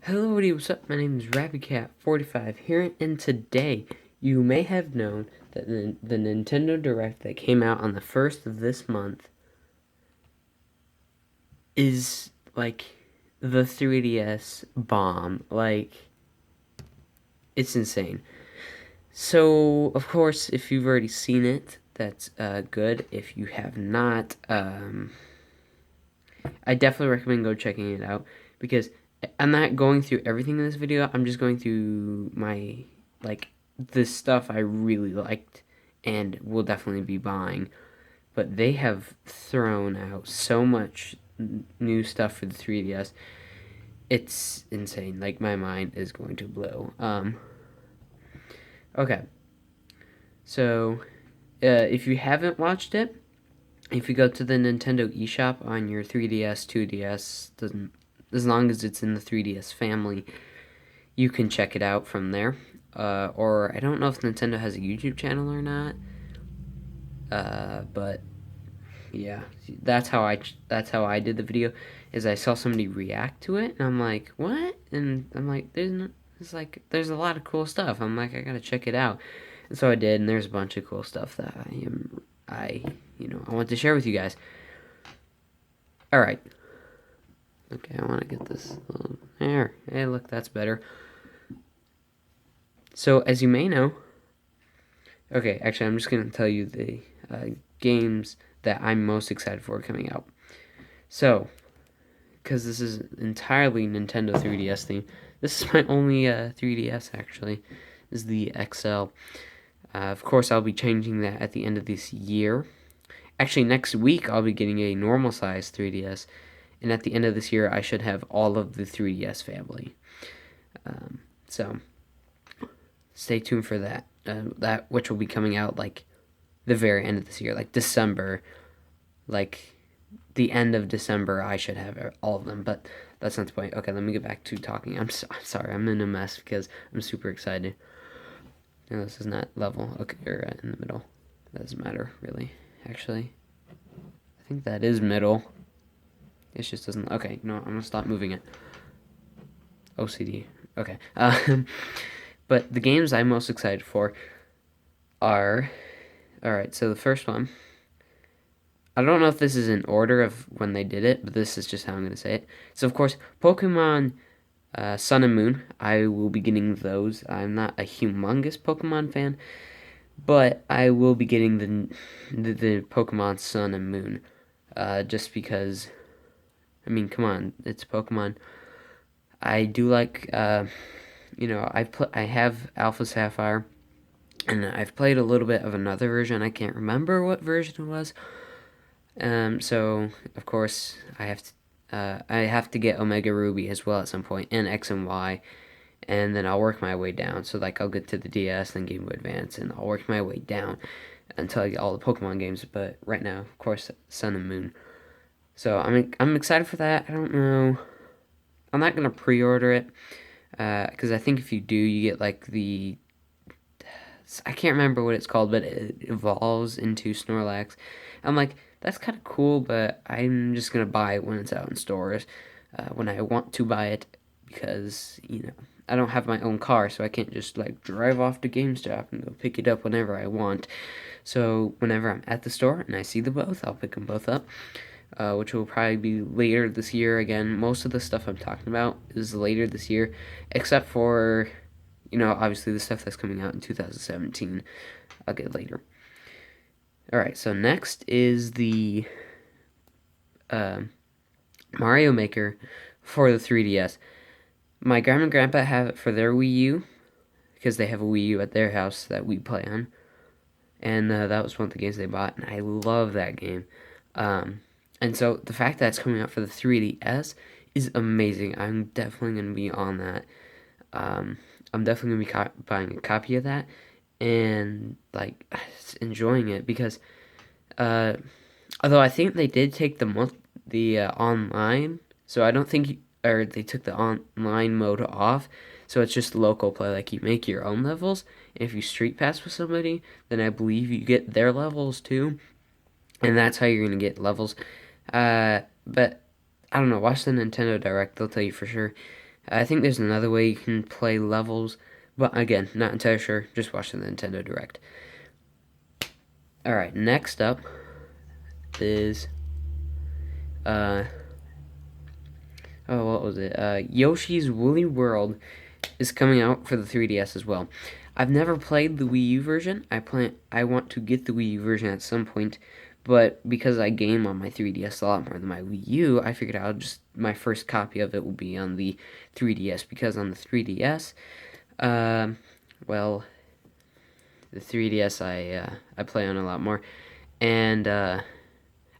Hello everybody, what's up? My name is RabbitCat45 here, and today you may have known that the Nintendo Direct that came out on the 1st of this month is like the 3DS bomb. Like, it's insane. So, of course, if you've already seen it, that's good. If you have not, I definitely recommend go checking it out because I'm not going through everything in this video. I'm just going through my the stuff I really liked and will definitely be buying. But they have thrown out so much new stuff for the 3DS. It's insane. Like, my mind is going to blow. Okay. So, if you haven't watched it, if you go to the Nintendo eShop on your 3DS, 2DS, doesn't as long as it's in the 3DS family, you can check it out from there. Or I don't know if Nintendo has a YouTube channel or not. But yeah, that's how I did the video. Is I saw somebody react to it, and I'm like, what? And I'm like, there's a lot of cool stuff. I'm like, I gotta check it out. And so I did, and there's a bunch of cool stuff that I want to share with you guys. All right. Okay, I want to get this there. Hey, look, that's better. So, as you may know, okay, actually, I'm just going to tell you the games that I'm most excited for coming out. So, because this is entirely Nintendo 3DS theme, this is my only 3DS, actually, is the XL. Of course, I'll be changing that at the end of this year. Actually, next week, I'll be getting a normal size 3DS. And at the end of this year, I should have all of the 3DS family. So, stay tuned for that. That which will be coming out like the very end of this year, like December. Like the end of December, I should have all of them. But that's not the point. Okay, let me get back to talking. I'm sorry, I'm in a mess because I'm super excited. No, this is not level. Okay, or in the middle. That doesn't matter, really. Actually, I think that is middle. It just doesn't. Okay, no, I'm gonna stop moving it. OCD. Okay. But the games I'm most excited for are. Alright, so the first one. I don't know if this is in order of when they did it, but this is just how I'm gonna say it. So, of course, Pokemon Sun and Moon. I will be getting those. I'm not a humongous Pokemon fan, but I will be getting the Pokemon Sun and Moon. Just because. I mean, come on, it's Pokemon. I do like, I have Alpha Sapphire, and I've played a little bit of another version. I can't remember what version it was. So of course I have to get Omega Ruby as well at some point, and X and Y, and then I'll work my way down. So like I'll get to the DS, then Game Boy Advance, and I'll work my way down until I get all the Pokemon games. But right now, of course, Sun and Moon. So I'm excited for that. I don't know. I'm not gonna pre-order it because I think if you do, you get like I can't remember what it's called, but it evolves into Snorlax. I'm like, that's kind of cool, but I'm just gonna buy it when it's out in stores, when I want to buy it, because I don't have my own car, so I can't just like drive off to GameStop and go pick it up whenever I want. So whenever I'm at the store and I see the both, I'll pick them both up. Which will probably be later this year. Again, most of the stuff I'm talking about is later this year, except for, obviously the stuff that's coming out in 2017. I'll get later. Alright, so next is the Mario Maker for the 3DS. My grandma and grandpa have it for their Wii U, because they have a Wii U at their house that we play on. And that was one of the games they bought, and I love that game. And so the fact that it's coming out for the 3DS is amazing. I'm definitely going to be on that. I'm definitely going to be buying a copy of that and like enjoying it because although I think they did take the online, so I don't think or they took the online mode off. So it's just local play, like you make your own levels. And if you street pass with somebody, then I believe you get their levels too. And that's how you're going to get levels. But I don't know. Watch the Nintendo Direct; they'll tell you for sure. I think there's another way you can play levels, but again, not entirely sure. Just watch the Nintendo Direct. Alright, next up is what was it? Yoshi's Woolly World is coming out for the 3DS as well. I've never played the Wii U version. I want to get the Wii U version at some point, but because I game on my 3DS a lot more than my Wii U, I figured my first copy of it will be on the 3DS, because on the 3DS, well, the 3DS I play on a lot more, and I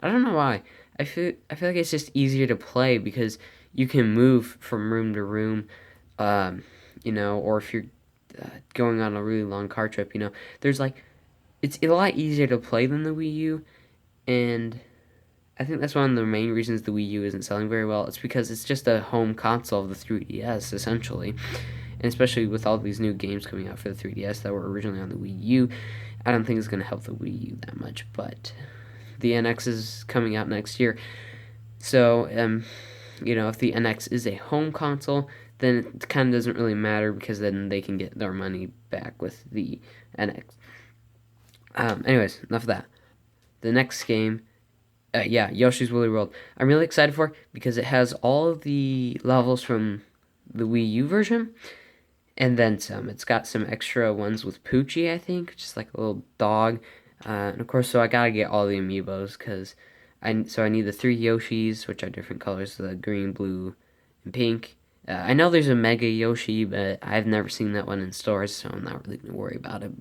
don't know why. I feel like it's just easier to play because you can move from room to room, or if you're going on a really long car trip, there's like it's a lot easier to play than the Wii U, and I think that's one of the main reasons the Wii U isn't selling very well. It's because it's just a home console of the 3DS essentially, and especially with all these new games coming out for the 3DS that were originally on the Wii U, I don't think it's going to help the Wii U that much. But the NX is coming out next year, so if the NX is a home console, then it kind of doesn't really matter because then they can get their money back with the NX. Anyways, enough of that. The next game, Yoshi's Woolly World. I'm really excited for it because it has all of the levels from the Wii U version, and then some. It's got some extra ones with Poochie, I think, just like a little dog. And of course, so I gotta get all the amiibos because I need the 3 Yoshis, which are different colors: the green, blue, and pink. I know there's a Mega Yoshi, but I've never seen that one in stores, so I'm not really gonna worry about it.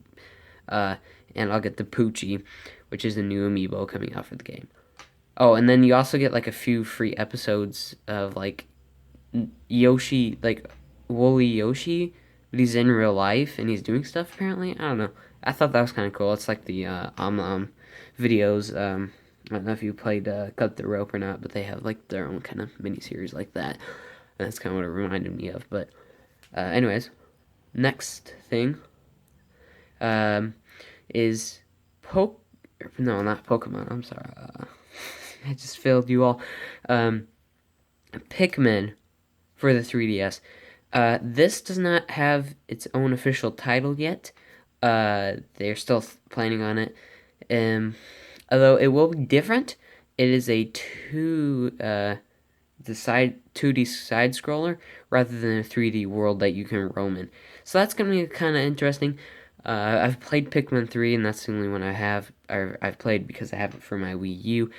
And I'll get the Poochie, which is a new amiibo coming out for the game. Oh, and then you also get like a few free episodes of like Yoshi, like Woolly Yoshi, but he's in real life and he's doing stuff apparently. I don't know. I thought that was kind of cool. It's like the videos. I don't know if you played Cut the Rope or not, but they have like their own kind of mini series like that. And that's kind of what it reminded me of. But anyways, next thing is No, not Pokemon. I'm sorry. I just failed you all. Pikmin for the 3DS. This does not have its own official title yet. They're still planning on it. Although it will be different. It is a 2D side scroller rather than a 3D world that you can roam in. So that's gonna be kind of interesting. I've played Pikmin 3, and that's the only one I've played because I have it for my Wii U.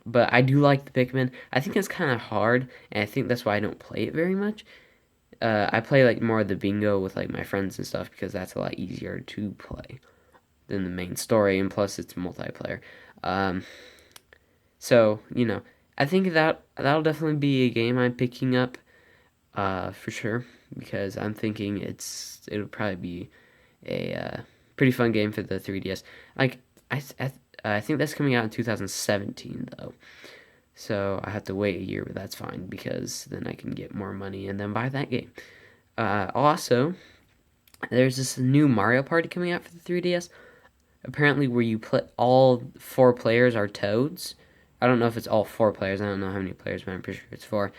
But I do like the Pikmin. I think it's kind of hard, and I think that's why I don't play it very much. I play like more of the bingo with like my friends and stuff because that's a lot easier to play than the main story, and plus it's multiplayer. So I think that'll definitely be a game I'm picking up, for sure, because I'm thinking it'll probably be a pretty fun game for the 3DS. Like I think that's coming out in 2017 though, so I have to wait a year, but that's fine because then I can get more money and then buy that game. Also, there's this new Mario Party coming out for the 3DS. Apparently, where you play all 4 players are Toads. I don't know if it's all 4 players. I don't know how many players, but I'm pretty sure it's 4.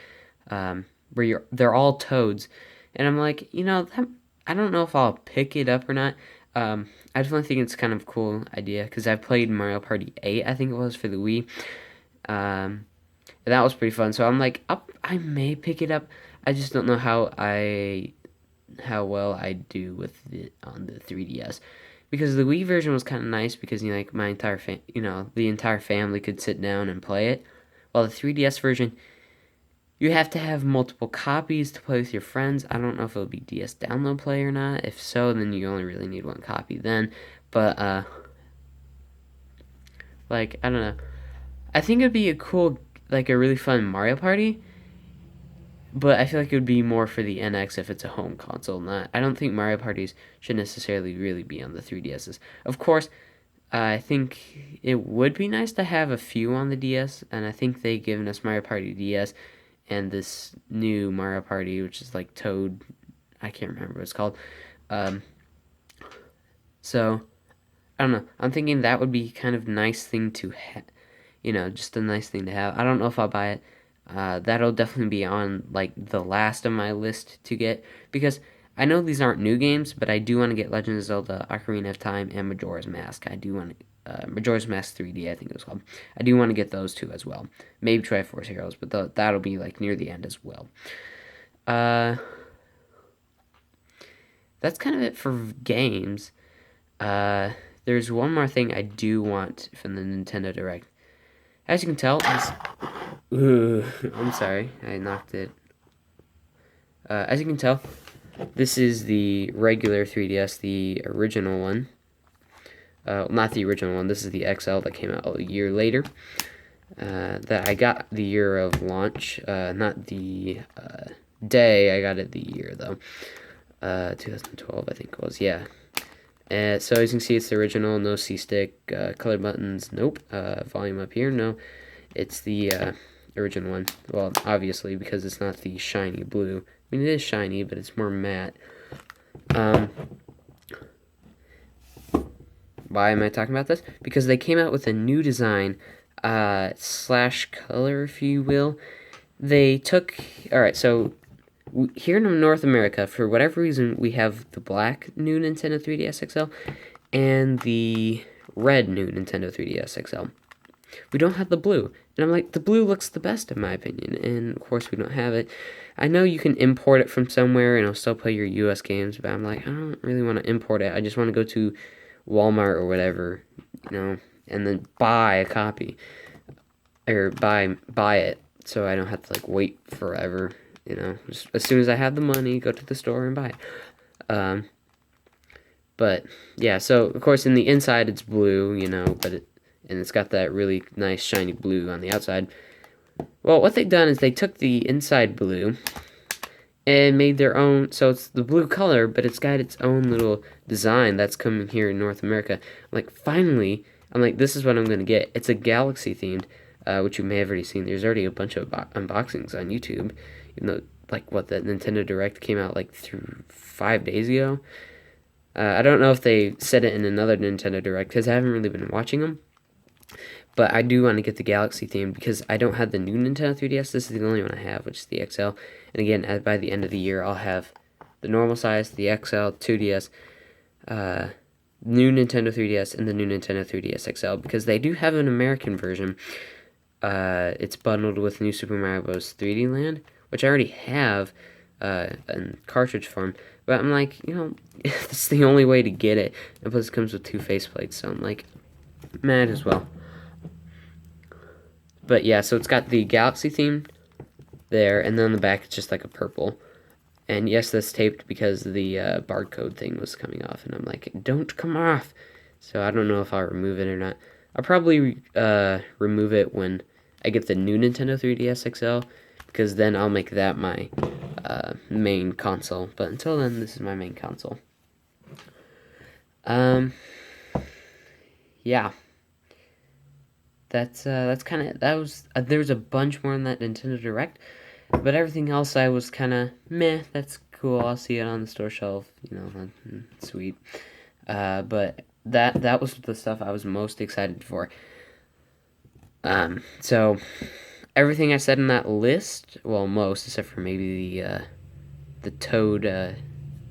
They're all Toads, and I'm like, I don't know if I'll pick it up or not. I definitely think it's kind of a cool idea because I've played Mario Party 8, I think it was, for the Wii. And that was pretty fun. So I'm like, I may pick it up. I just don't know how well I do with it on the 3DS. Because the Wii version was kind of nice because like my entire the entire family could sit down and play it. While the 3DS version, you have to have multiple copies to play with your friends. I don't know if it'll be DS download play or not. If so, then you only really need 1 copy then. But I don't know. I think it'd be a really fun Mario Party. But I feel like it would be more for the NX if it's a home console. I don't think Mario Parties should necessarily really be on the 3DSs. Of course, I think it would be nice to have a few on the DS, and I think they've given us Mario Party DS and this new Mario Party, which is like Toad. I can't remember what it's called. So, I don't know. I'm thinking that would be kind of nice thing to have. Just a nice thing to have. I don't know if I'll buy it. That'll definitely be on like the last of my list to get, because I know these aren't new games, but I do want to get Legend of Zelda: Ocarina of Time and Majora's Mask. I do want to, Majora's Mask 3D, I think it was called. I do want to get those two as well. Maybe Triforce Heroes, but that'll be like near the end as well. Uh, that's kind of it for games. Uh, there's one more thing I do want from the Nintendo Direct. As you can tell, I'm sorry, I knocked it. As you can tell, this is the regular 3DS, the original one. Not the original one, this is the XL that came out a year later. That I got the year of launch, not the day, I got it the year though. 2012, I think it was, yeah. So as you can see, it's the original, no C-stick, color buttons, nope. Volume up here, no. It's the original one. Well, obviously, because it's not the shiny blue. I mean, it is shiny, but it's more matte. Why am I talking about this? Because they came out with a new design, slash color, if you will. They took... Alright, so here in North America, for whatever reason, we have the black new Nintendo 3DS XL and the red new Nintendo 3DS XL. We don't have the blue. And I'm like, the blue looks the best in my opinion. And of course we don't have it. I know you can import it from somewhere and it'll still play your US games, but I'm like, I don't really want to import it. I just want to go to Walmart or whatever, and then buy a copy. Or buy it so I don't have to like wait forever. Just as soon as I have the money, go to the store and buy it. But yeah, so of course in the inside it's blue, and it's got that really nice shiny blue on the outside. Well, what they've done is they took the inside blue and made their own, so it's the blue color, but it's got its own little design that's coming here in North America. Finally, I'm like, this is what I'm going to get. It's a Galaxy themed, which you may have already seen. There's already a bunch of unboxings on YouTube. Even though, the Nintendo Direct came out, 5 days ago. I don't know if they said it in another Nintendo Direct, because I haven't really been watching them. But I do want to get the Galaxy theme, because I don't have the new Nintendo 3DS. This is the only one I have, which is the XL. And again, by the end of the year, I'll have the normal size, the XL, 2DS, new Nintendo 3DS, and the new Nintendo 3DS XL, because they do have an American version. It's bundled with New Super Mario Bros. 3D Land, which I already have in cartridge form, but I'm like, it's the only way to get it, and plus it comes with 2 faceplates, so I'm like, might as well. But yeah, so it's got the Galaxy theme there, and then on the back it's just like a purple, and yes, that's taped because the barcode thing was coming off, and I'm like, don't come off, so I don't know if I'll remove it or not. I'll probably remove it when I get the new Nintendo 3DS XL, because then I'll make that my main console. But until then, this is my main console. Yeah. That's kind of, that was, there was a bunch more in that Nintendo Direct, but everything else I was kind of, meh, that's cool, I'll see it on the store shelf, sweet. But that was the stuff I was most excited for. So everything I said in that list, well, most except for maybe the Toad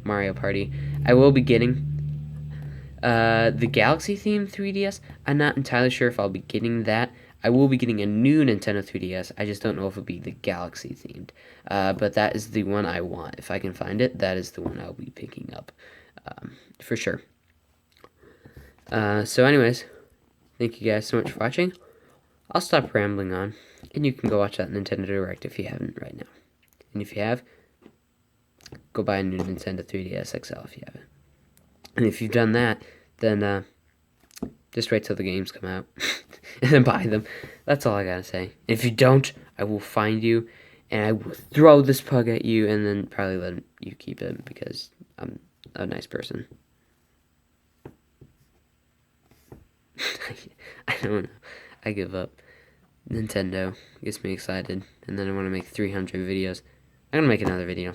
Mario Party, I will be getting. The Galaxy themed 3DS, I'm not entirely sure if I'll be getting that. I will be getting a new Nintendo 3DS. I just don't know if it'll be the Galaxy themed. But that is the one I want. If I can find it, that is the one I'll be picking up. For sure. So anyways, thank you guys so much for watching. I'll stop rambling on, and you can go watch that Nintendo Direct if you haven't right now. And if you have, go buy a new Nintendo 3DS XL if you haven't. And if you've done that, then just wait till the games come out and then buy them. That's all I gotta say. If you don't, I will find you and I will throw this pug at you and then probably let you keep it because I'm a nice person. I don't know. I give up. Nintendo gets me excited, and then I want to make 300 videos. I'm gonna make another video.